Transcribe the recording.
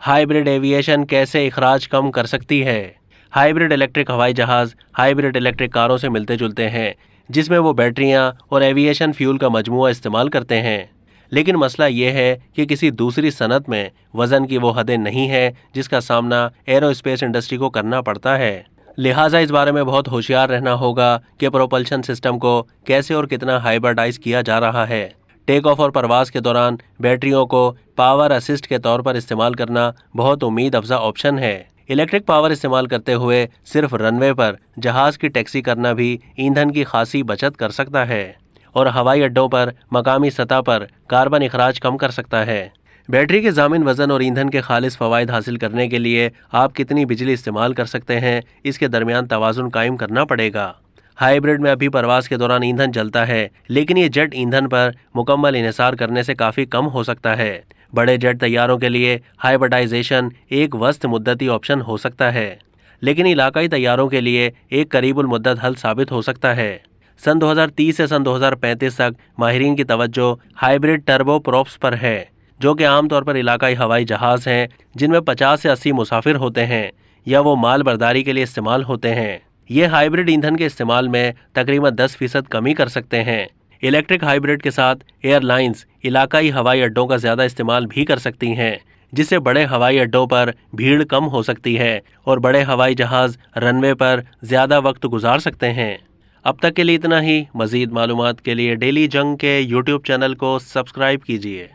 Hybrid aviation कैसे इखराज कम कर सकती है। हाइब्रिड इलेक्ट्रिक हवाई जहाज़ हाइब्रिड इलेक्ट्रिक कारों से मिलते जुलते हैं, जिसमें वो बैटरियां और एविएशन फ्यूल का मजमूआ इस्तेमाल करते हैं। लेकिन मसला ये है कि किसी दूसरी सनत में वज़न की वो हदें नहीं है जिसका सामना एरोस्पेस इंडस्ट्री को करना पड़ता है। लिहाजा इस बारे में बहुत होशियार रहना होगा कि प्रोपल्शन सिस्टम को कैसे और कितना हाइब्रिडाइज किया जा रहा है। टेक ऑफ और परवाज के दौरान बैटरियों को पावर असिस्ट के तौर पर इस्तेमाल करना बहुत उम्मीद अफजा ऑप्शन है। इलेक्ट्रिक पावर इस्तेमाल करते हुए सिर्फ रनवे पर जहाज की टैक्सी करना भी ईंधन की खासी बचत कर सकता है और हवाई अड्डों पर मकामी सतह पर कार्बन इखराज कम कर सकता है। बैटरी के ज़ामिन वज़न और ईंधन के खालिस फ़वाइद हासिल करने के लिए आप कितनी बिजली इस्तेमाल कर सकते हैं, इसके दरमियान तवाज़ुन कायम करना पड़ेगा। हाइब्रिड में अभी परवास के दौरान ईंधन जलता है, लेकिन ये जेट ईंधन पर मुकम्मल इन्हिसार करने से काफ़ी कम हो सकता है। बड़े जेट तैयारों के लिए हाइब्रिडाइजेशन एक वस्त मुद्दती ऑप्शन हो सकता है, लेकिन इलाकाई तैयारों के लिए एक करीबुल मुद्दत हल साबित हो सकता है। सन 2030 से सन 2035 तक माहिरीन की तवज्जो हाइब्रिड टर्बो प्रॉप्स पर है, जो कि आमतौर पर इलाकाई हवाई जहाज़ हैं जिनमें 50 से 80 मुसाफिर होते हैं या वो माल बर्दारी के लिए इस्तेमाल होते हैं। ये हाइब्रिड ईंधन के इस्तेमाल में तकरीबन 10% कमी कर सकते हैं। इलेक्ट्रिक हाइब्रिड के साथ एयरलाइंस इलाकाई हवाई अड्डों का ज़्यादा इस्तेमाल भी कर सकती हैं, जिससे बड़े हवाई अड्डों पर भीड़ कम हो सकती है और बड़े हवाई जहाज़ रनवे पर ज़्यादा वक्त गुजार सकते हैं। अब तक के लिए इतना ही। मज़ीद मालूमात के लिए डेली जंग के यूट्यूब चैनल को सब्सक्राइब कीजिए।